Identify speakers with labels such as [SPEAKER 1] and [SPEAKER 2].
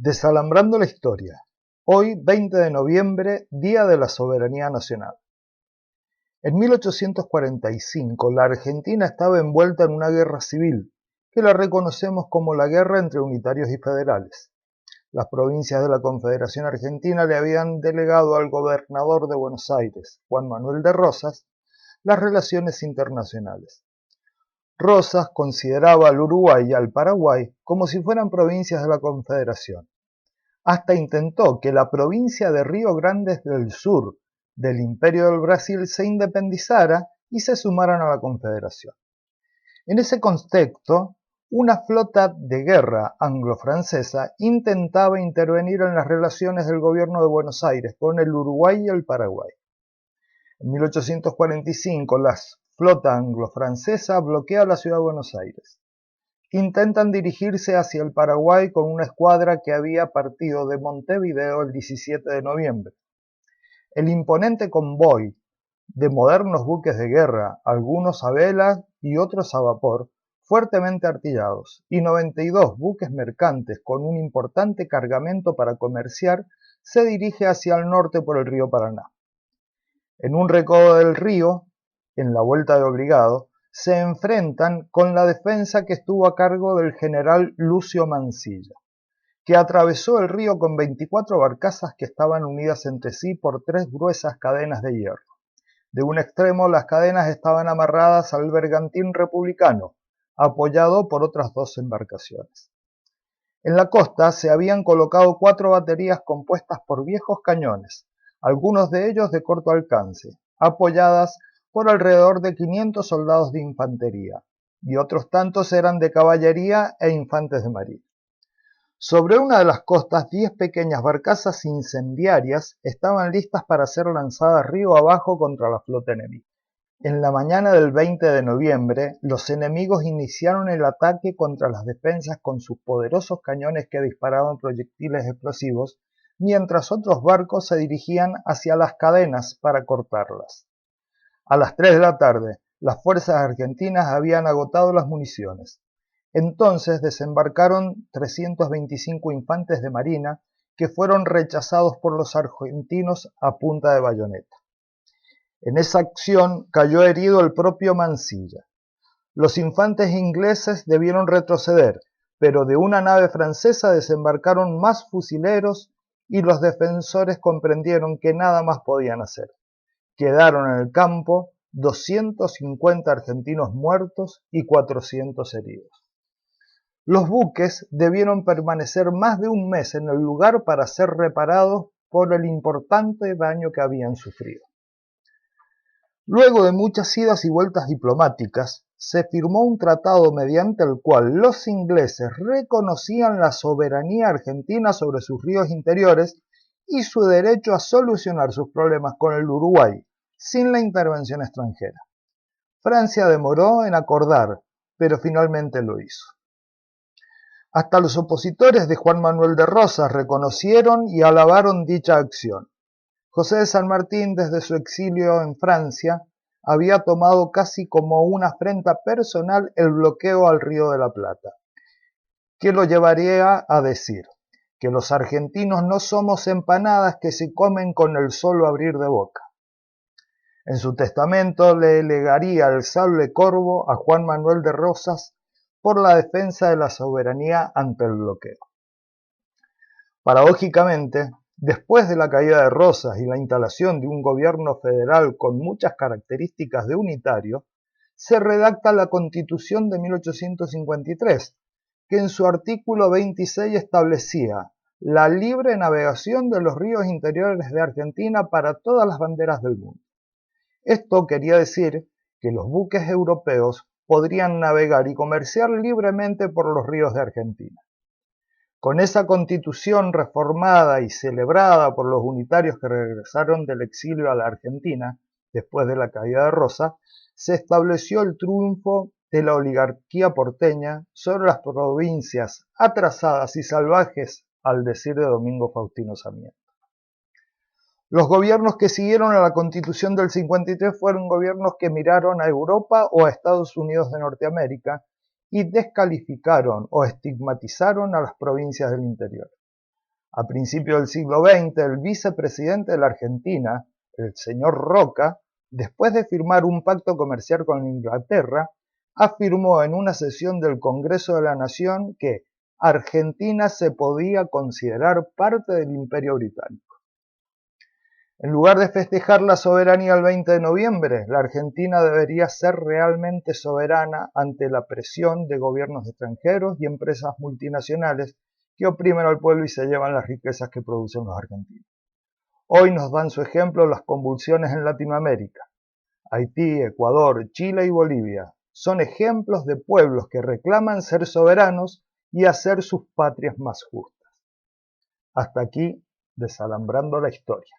[SPEAKER 1] Desalambrando la historia. Hoy, 20 de noviembre, Día de la Soberanía Nacional. En 1845, la Argentina estaba envuelta en una guerra civil, que la reconocemos como la guerra entre unitarios y federales. Las provincias de la Confederación Argentina le habían delegado al gobernador de Buenos Aires, Juan Manuel de Rosas, las relaciones internacionales. Rosas consideraba al Uruguay y al Paraguay como si fueran provincias de la Confederación. Hasta intentó que la provincia de Río Grande del Sur del Imperio del Brasil se independizara y se sumaran a la Confederación. En ese contexto, una flota de guerra anglo-francesa intentaba intervenir en las relaciones del gobierno de Buenos Aires con el Uruguay y el Paraguay. En 1845, la flota anglo-francesa bloquea la ciudad de Buenos Aires. Intentan dirigirse hacia el Paraguay con una escuadra que había partido de Montevideo el 17 de noviembre. El imponente convoy de modernos buques de guerra, algunos a vela y otros a vapor, fuertemente artillados, y 92 buques mercantes con un importante cargamento para comerciar, se dirige hacia el norte por el río Paraná. En un recodo del río, en la vuelta de Obligado, se enfrentan con la defensa que estuvo a cargo del general Lucio Mansilla, que atravesó el río con 24 barcazas que estaban unidas entre sí por 3 gruesas cadenas de hierro. De un extremo las cadenas estaban amarradas al bergantín republicano, apoyado por otras 2 embarcaciones. En la costa se habían colocado 4 baterías compuestas por viejos cañones, algunos de ellos de corto alcance, apoyadas por alrededor de 500 soldados de infantería, y otros tantos eran de caballería e infantes de marina. Sobre una de las costas, 10 pequeñas barcazas incendiarias estaban listas para ser lanzadas río abajo contra la flota enemiga. En la mañana del 20 de noviembre, los enemigos iniciaron el ataque contra las defensas con sus poderosos cañones que disparaban proyectiles explosivos, mientras otros barcos se dirigían hacia las cadenas para cortarlas. A las 3 de la tarde, las fuerzas argentinas habían agotado las municiones. Entonces desembarcaron 325 infantes de marina que fueron rechazados por los argentinos a punta de bayoneta. En esa acción cayó herido el propio Mansilla. Los infantes ingleses debieron retroceder, pero de una nave francesa desembarcaron más fusileros y los defensores comprendieron que nada más podían hacer. Quedaron en el campo 250 argentinos muertos y 400 heridos. Los buques debieron permanecer más de un mes en el lugar para ser reparados por el importante daño que habían sufrido. Luego de muchas idas y vueltas diplomáticas, se firmó un tratado mediante el cual los ingleses reconocían la soberanía argentina sobre sus ríos interiores y su derecho a solucionar sus problemas con el Uruguay, sin la intervención extranjera. Francia demoró en acordar, pero finalmente lo hizo. Hasta los opositores de Juan Manuel de Rosas reconocieron y alabaron dicha acción. José de San Martín, desde su exilio en Francia, había tomado casi como una afrenta personal el bloqueo al Río de la Plata, que lo llevaría a decir que los argentinos no somos empanadas que se comen con el solo abrir de boca. En su testamento le legaría el sable corvo a Juan Manuel de Rosas por la defensa de la soberanía ante el bloqueo. Paradójicamente, después de la caída de Rosas y la instalación de un gobierno federal con muchas características de unitario, se redacta la Constitución de 1853, que en su artículo 26 establecía la libre navegación de los ríos interiores de Argentina para todas las banderas del mundo. Esto quería decir que los buques europeos podrían navegar y comerciar libremente por los ríos de Argentina. Con esa constitución reformada y celebrada por los unitarios que regresaron del exilio a la Argentina, después de la caída de Rosas, se estableció el triunfo de la oligarquía porteña sobre las provincias atrasadas y salvajes, al decir de Domingo Faustino Sarmiento. Los gobiernos que siguieron a la Constitución del 53 fueron gobiernos que miraron a Europa o a Estados Unidos de Norteamérica y descalificaron o estigmatizaron a las provincias del interior. A principios del siglo XX, el vicepresidente de la Argentina, el señor Roca, después de firmar un pacto comercial con Inglaterra, afirmó en una sesión del Congreso de la Nación que Argentina se podía considerar parte del Imperio Británico. En lugar de festejar la soberanía el 20 de noviembre, la Argentina debería ser realmente soberana ante la presión de gobiernos extranjeros y empresas multinacionales que oprimen al pueblo y se llevan las riquezas que producen los argentinos. Hoy nos dan su ejemplo las convulsiones en Latinoamérica. Haití, Ecuador, Chile y Bolivia son ejemplos de pueblos que reclaman ser soberanos y hacer sus patrias más justas. Hasta aquí, desalambrando la historia.